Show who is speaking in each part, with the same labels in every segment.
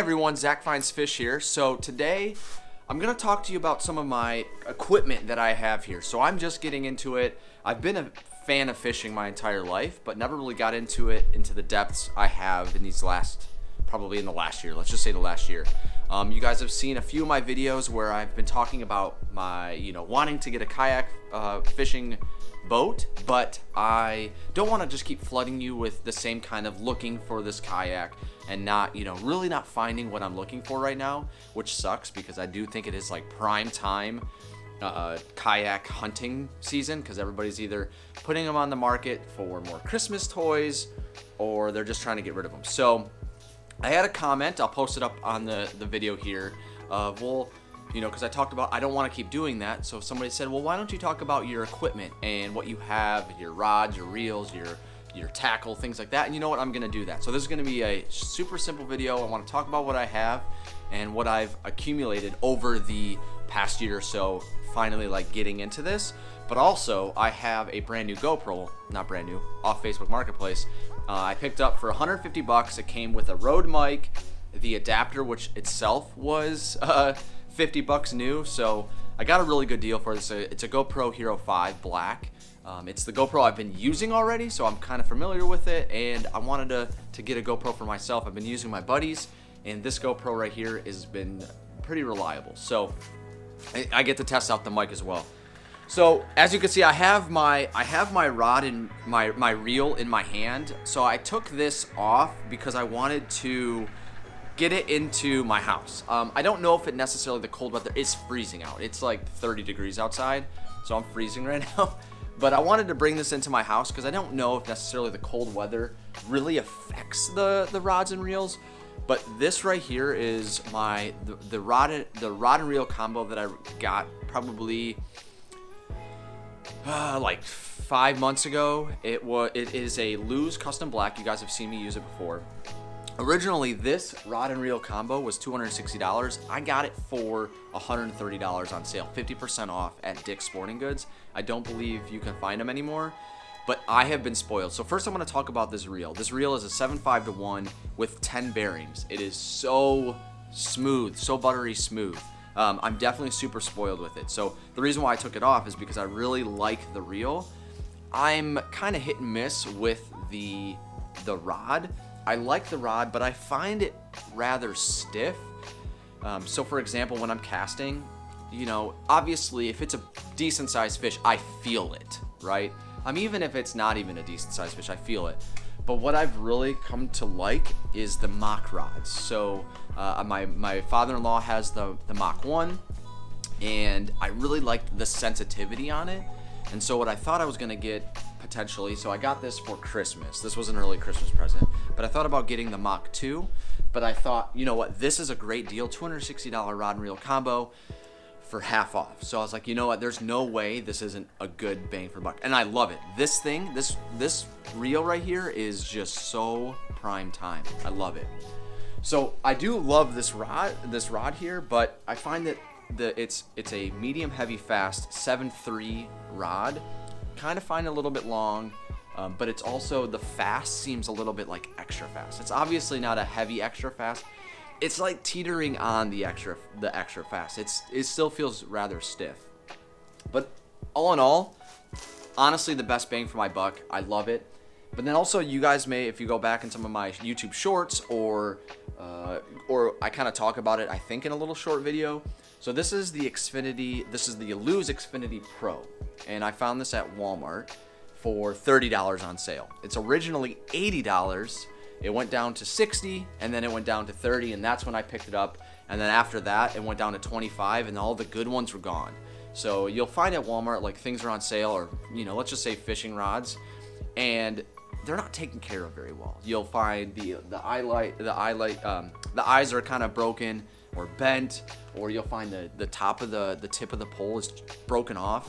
Speaker 1: everyone, Zach Finds Fish here. So today I'm going to talk to you about some of my equipment that I have here. So I'm just getting into it. I've been a fan of fishing my entire life, but never really got into it into the depths I have in these probably in the last year. Let's just say the last year. You guys have seen a few of my videos where I've been talking about my, wanting to get a kayak fishing boat, but I don't want to just keep flooding you with the same kind of looking for this kayak and not, really not finding what I'm looking for right now, which sucks because I do think it is like prime time kayak hunting season, because everybody's either putting them on the market for more Christmas toys or they're just trying to get rid of them. So I had a comment, I'll post it up on the video here, because I talked about I don't want to keep doing that. So somebody said, well, why don't you talk about your equipment and what you have, your rods, your reels, your tackle, things like that. And you know what, I'm going to do that. So this is going to be a super simple video. I want to talk about what I have and what I've accumulated over the past year or so, finally getting into this. But also I have a brand new GoPro, not brand new, off Facebook Marketplace. I picked up for $150. It came with a Rode mic, the adapter, which itself was $50 new. So I got a really good deal for this. It's a GoPro Hero 5 Black. It's the GoPro I've been using already, so I'm kind of familiar with it, and I wanted to get a GoPro for myself. I've been using my buddies, and this GoPro right here has been pretty reliable. So I get to test out the mic as well. So as you can see, I have my rod and my reel in my hand. So I took this off because I wanted to get it into my house. I don't know if it necessarily, the cold weather, it's freezing out. It's like 30 degrees outside, so I'm freezing right now. But I wanted to bring this into my house because I don't know if necessarily the cold weather really affects the rods and reels. But this right here is the rod and reel combo that I got probably like 5 months ago. It is a Lew's Custom Black. You guys have seen me use it before. Originally, this rod and reel combo was $260. I got it for $130 on sale, 50% off at Dick's Sporting Goods. I don't believe you can find them anymore, but I have been spoiled. So first I'm going to talk about this reel. This reel is a 7.5-1 with 10 bearings. It is so smooth, so buttery smooth. I'm definitely super spoiled with it. So the reason why I took it off is because I really like the reel. I'm kind of hit and miss with the rod. I like the rod, but I find it rather stiff. So for example, when I'm casting, obviously if it's a decent sized fish, I feel it, right? Even if it's not even a decent sized fish, I feel it. But what I've really come to like is the Mach rods. So my father-in-law has the Mach 1, and I really liked the sensitivity on it. And so what I thought I was gonna get potentially, so I got this for Christmas. This was an early Christmas present, but I thought about getting the Mach 2, but I thought, you know what, this is a great deal, $260 rod and reel combo for half off. So I was like, you know what, there's no way this isn't a good bang for buck. And I love it. This thing, this reel right here is just so prime time. I love it. So I do love this rod here, but I find that it's a medium heavy fast 7.3 rod. Kind of find it a little bit long, but it's also, the fast seems a little bit like extra fast. It's obviously not a heavy extra fast. It's like teetering on the extra fast. It still feels rather stiff. But all in all, honestly, the best bang for my buck. I love it. But then also, you guys may, if you go back in some of my YouTube shorts, or I kind of talk about it, I think, in a little short video. So this is the Lew's Xfinity Pro, and I found this at Walmart for $30 on sale. It's originally $80. It went down to $60, and then it went down to $30, and that's when I picked it up. And then after that, it went down to $25, and all the good ones were gone. So you'll find at Walmart, things are on sale, or let's just say fishing rods, and they're not taken care of very well. You'll find the eyes are kind of broken or bent, or you'll find the top of the tip of the pole is broken off.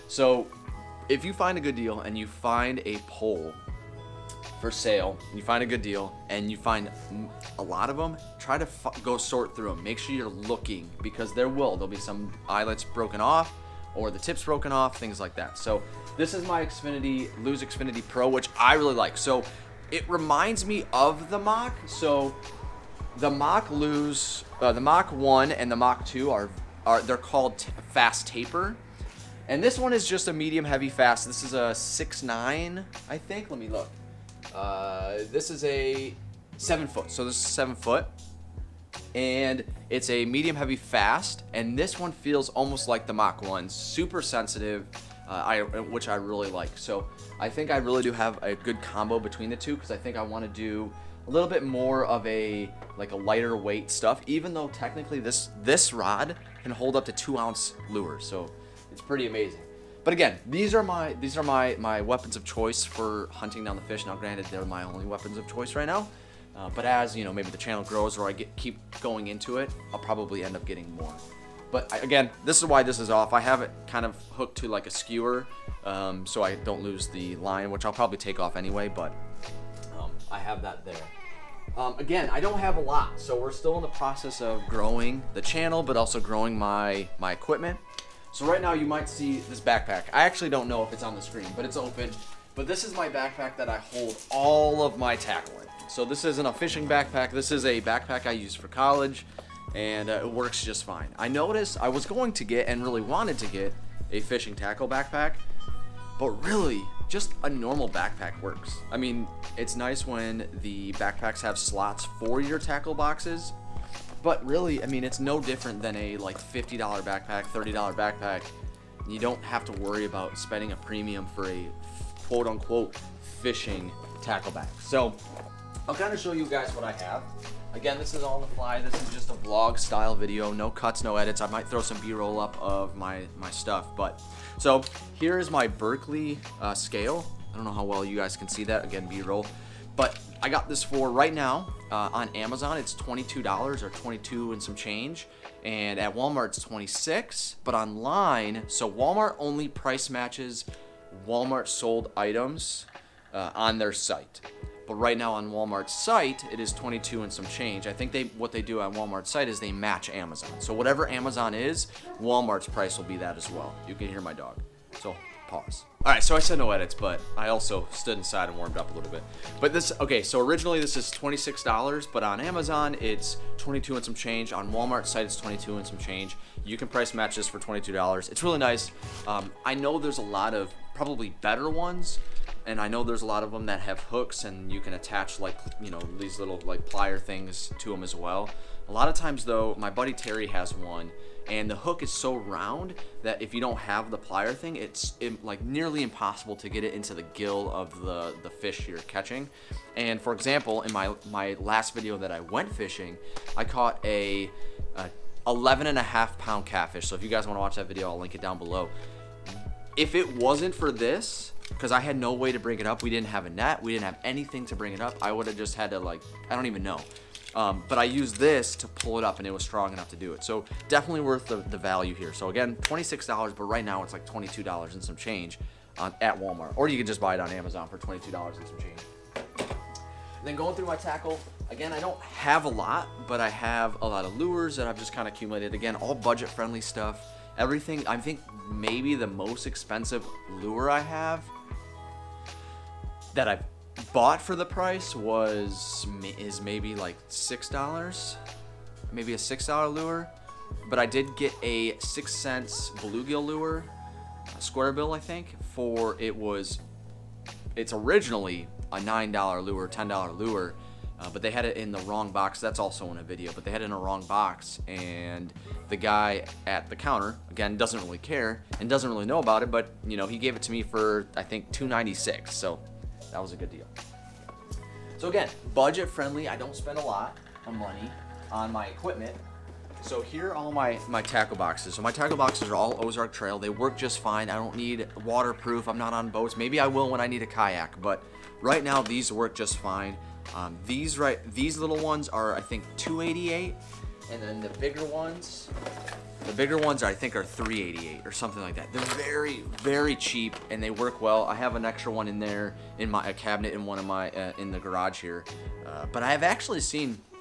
Speaker 1: So if you find a good deal and you find a pole for sale, you find a good deal and you find a lot of them, try to go sort through them. Make sure you're looking, because there'll be some eyelets broken off or the tips broken off, things like that. So this is my Lew's Xfinity Pro, which I really like. So it reminds me of the Mach. So The Mach Lose, the Mach 1 and the Mach 2 are they're called fast taper. And this one is just a medium heavy fast. This is a 6'9", I think. Let me look. This is a 7 foot. So this is 7 foot. And it's a medium heavy fast. And this one feels almost like the Mach 1. Super sensitive, which I really like. So I think I really do have a good combo between the two, because I think I want to do a little bit more of a lighter weight stuff, even though technically this rod can hold up to 2-ounce lures. So it's pretty amazing. But again, these are my weapons of choice for hunting down the fish. Now, granted, they're my only weapons of choice right now. But as you know, maybe the channel grows or I keep going into it, I'll probably end up getting more. But again, this is why this is off. I have it kind of hooked to like a skewer, so I don't lose the line, which I'll probably take off anyway. But I have that there. Again, I don't have a lot, so we're still in the process of growing the channel, but also growing my equipment. So right now you might see this backpack. I actually don't know if it's on the screen, but it's open. But this is my backpack that I hold all of my tackle in. So this isn't a fishing backpack. This is a backpack I use for college, and it works just fine. I noticed I was going to get, and really wanted to get, a fishing tackle backpack, but really, just a normal backpack works. I mean, it's nice when the backpacks have slots for your tackle boxes, but really, I mean, it's no different than a like $50 backpack, $30 backpack. You don't have to worry about spending a premium for a quote-unquote fishing tackle bag. So I'll kind of show you guys what I have. Again, this is on the fly. This is just a vlog style video. No cuts, no edits. I might throw some B-roll up of my stuff. But so here is my Berkley scale. I don't know how well you guys can see that. Again, B-roll. But I got this for right now on Amazon. It's $22 or 22 and some change. And at Walmart, it's $26. But online, so Walmart only price matches Walmart sold items on their site. But right now on Walmart's site, it is 22 and some change. I think what they do on Walmart's site is they match Amazon. So whatever Amazon is, Walmart's price will be that as well. You can hear my dog. So pause. All right, so I said no edits, but I also stood inside and warmed up a little bit. But this, okay, so originally this is $26, but on Amazon it's 22 and some change. On Walmart's site it's 22 and some change. You can price match this for $22. It's really nice. I know there's a lot of probably better ones, and I know there's a lot of them that have hooks and you can attach like, you know, these little like plier things to them as well. A lot of times though, my buddy Terry has one, and the hook is so round that if you don't have the plier thing, it's like nearly impossible to get it into the gill of the fish you're catching. And for example, in my last video that I went fishing, I caught a 11.5 pound catfish. So if you guys want to watch that video, I'll link it down below. If it wasn't for this, because I had no way to bring it up, we didn't have a net, we didn't have anything to bring it up, I would have just had to, like, I don't even know. But I used this to pull it up, and it was strong enough to do it. So definitely worth the value here. So again, $26, but right now it's like $22 and some change at Walmart. Or you can just buy it on Amazon for $22 and some change. And then going through my tackle, again, I don't have a lot, but I have a lot of lures that I've just kind of accumulated. Again, all budget-friendly stuff. Everything, I think maybe the most expensive lure I have that I've bought for the price is maybe like $6, maybe a $6 lure. But I did get a 6 cents bluegill lure, a square bill, I think. It's originally a $9 lure, $10 lure. But they had it in the wrong box. That's also in a video, but they had it in a wrong box, and the guy at the counter, again, doesn't really care and doesn't really know about it, but you know, he gave it to me for I think $2.96, so that was a good deal. So again, budget friendly. I don't spend a lot of money on my equipment. So here are all my tackle boxes. So my tackle boxes are all Ozark Trail. They work just fine. I don't need waterproof. I'm not on boats. Maybe I will when I need a kayak, but right now these work just fine. These little ones are, I think, $288, and then the bigger ones I think are $388 or something like that. They're very, very cheap, and they work well. I have an extra one in there in a cabinet in one of my in the garage here. But I have actually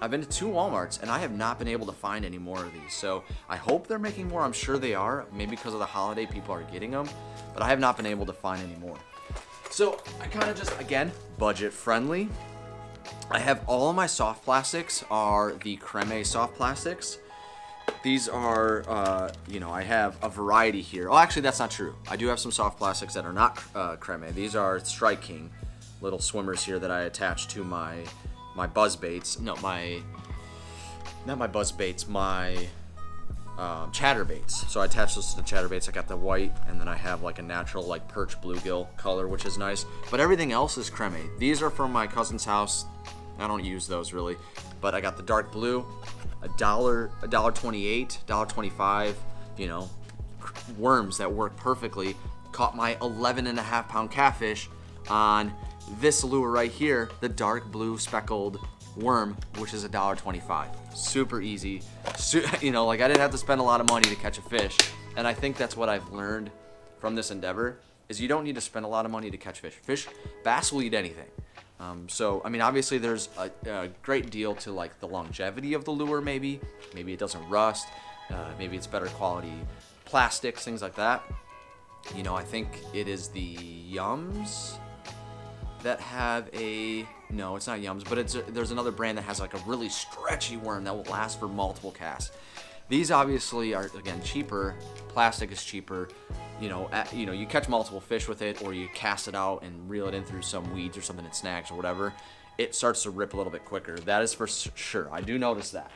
Speaker 1: I've been to 2 Walmarts, and I have not been able to find any more of these. So I hope they're making more. I'm sure they are. Maybe because of the holiday, people are getting them, but I have not been able to find any more. So I kind of just, again, budget friendly. I have all of my soft plastics are the Creme soft plastics. These are, you know, I have a variety here. Oh, actually, that's not true. I do have some soft plastics that are not Creme. These are Strike King little swimmers here that I attach to my buzz baits. No, not my buzz baits, my chatterbaits. So I attach those to the chatterbaits. I got the white, and then I have like a natural like perch bluegill color, which is nice. But everything else is Creme. These are from my cousin's house. I don't use those really, but I got the dark blue, $1.28, $1.25. You know, worms that work perfectly. Caught my 11.5-pound catfish on this lure right here, the dark blue speckled worm, which is $1.25. Super easy. You know, like I didn't have to spend a lot of money to catch a fish, and I think that's what I've learned from this endeavor is you don't need to spend a lot of money to catch fish. Bass will eat anything. So I mean, obviously there's a great deal to like the longevity of the lure. Maybe it doesn't rust. Maybe it's better quality plastics, things like that. You know, I think it is the Yums that have no, it's not Yums, but there's another brand that has like a really stretchy worm that will last for multiple casts. These obviously are, again, cheaper. Plastic is cheaper. You know, you catch multiple fish with it, or you cast it out and reel it in through some weeds or something that snags or whatever. It starts to rip a little bit quicker. That is for sure. I do notice that.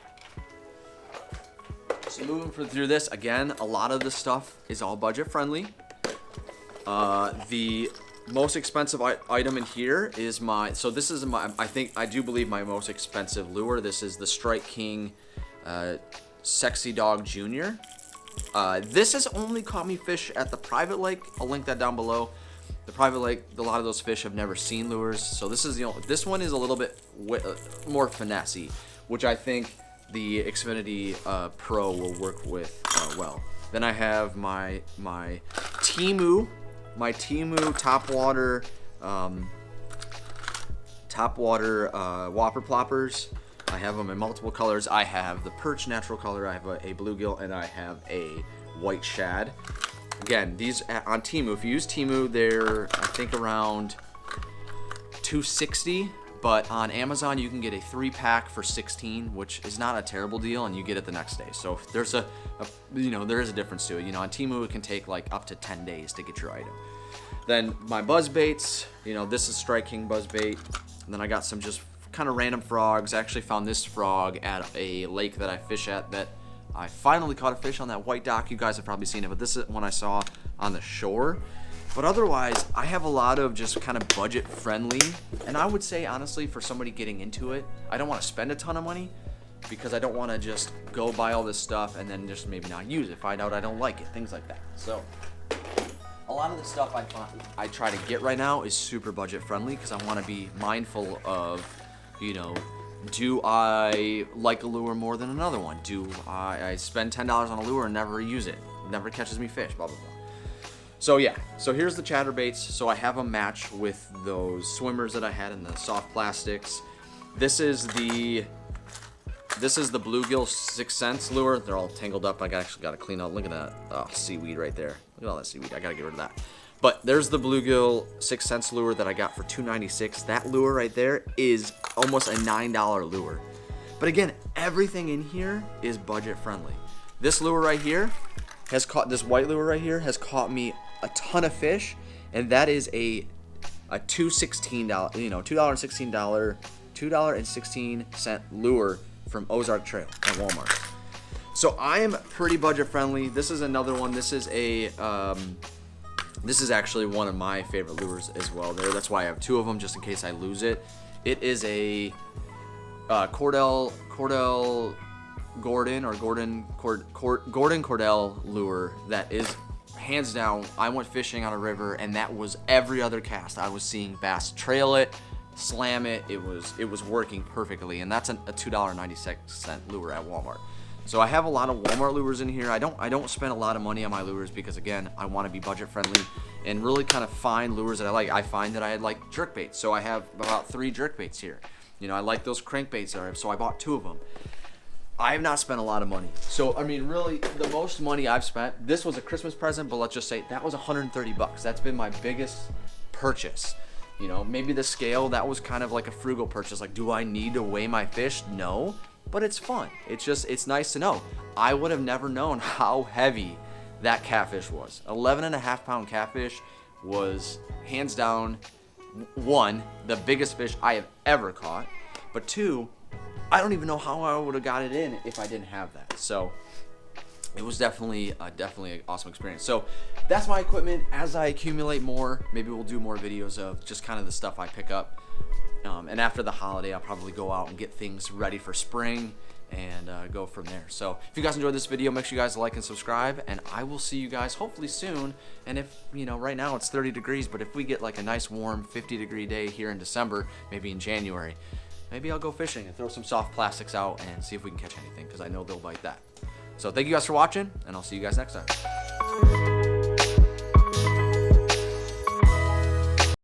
Speaker 1: So moving through this, again, a lot of this stuff is all budget friendly. The most expensive item in here is this is I do believe my most expensive lure. This is the Strike King Sexy Dog Junior. This has only caught me fish at the private lake. I'll link that down below. The private lake, a lot of those fish have never seen lures, so this one is a little bit more finessey, which I think the Xfinity Pro will work with well. Then I have my Temu topwater whopper ploppers. I have them in multiple colors. I have the perch natural color, I have a bluegill, and I have a white shad. Again, these on Temu, if you use Temu, they're I think around $260, but on Amazon you can get a 3-pack for $16, which is not a terrible deal, and you get it the next day. So there's there is a difference to it. You know, on Temu it can take like up to 10 days to get your item. Then my buzz baits, this is Strike King buzz bait. And then I got some just kind of random frogs. I actually found this frog at a lake that I fish at that I finally caught a fish on that white dock. You guys have probably seen it, but this is one I saw on the shore. But otherwise, I have a lot of just kind of budget friendly. And I would say, honestly, for somebody getting into it, I don't want to spend a ton of money because I don't want to just go buy all this stuff and then just maybe not use it, find out I don't like it, things like that. So a lot of the stuff I try to get right now is super budget friendly because I want to be mindful of, do I like a lure more than another one? Do I spend $10 on a lure and never use it? Never catches me fish, blah, blah, blah. So yeah, so here's the chatterbaits. So I have a match with those swimmers that I had in the soft plastics. This is the bluegill 6th Sense lure. They're all tangled up. I actually got to clean out. Look at that seaweed right there. Look at all that seaweed. I got to get rid of that. But there's the bluegill 6th Sense lure that I got for $2.96. That lure right there is almost a $9 lure. But again, everything in here is budget friendly. This lure right here this white lure right here has caught me a ton of fish, and that is a $2.16 lure from Ozark Trail at Walmart. So I am pretty budget friendly. This is another one. This is actually one of my favorite lures as well. That's why I have 2 of them just in case I lose it. It is a Gordon Cordell lure that is hands down. I went fishing on a river and that was every other cast. I was seeing bass trail it, slam it. It was working perfectly, and that's a $2.96 lure at Walmart. So I have a lot of Walmart lures in here. I don't spend a lot of money on my lures because again, I want to be budget friendly and really kind of find lures that I like. I find that I like jerkbaits, so I have about 3 jerkbaits here. I like those crankbaits there, so I bought 2 of them. I have not spent a lot of money. So, I mean, really, the most money I've spent, this was a Christmas present, but let's just say that was $130. That's been my biggest purchase. You know, maybe the scale, that was kind of like a frugal purchase. Like, do I need to weigh my fish? No, but it's fun. It's nice to know. I would have never known how heavy that catfish was. 11.5-pound catfish was hands down, one, the biggest fish I have ever caught, but two, I don't even know how I would have got it in if I didn't have that. So it was definitely an awesome experience. So that's my equipment. As I accumulate more, maybe we'll do more videos of just kind of the stuff I pick up. And after the holiday, I'll probably go out and get things ready for spring and go from there. So if you guys enjoyed this video, make sure you guys like and subscribe, and I will see you guys hopefully soon. And if, you know, right now it's 30 degrees, but if we get like a nice warm 50-degree day here in December, maybe in January, maybe I'll go fishing and throw some soft plastics out and see if we can catch anything, because I know they'll bite that. So thank you guys for watching, and I'll see you guys next time.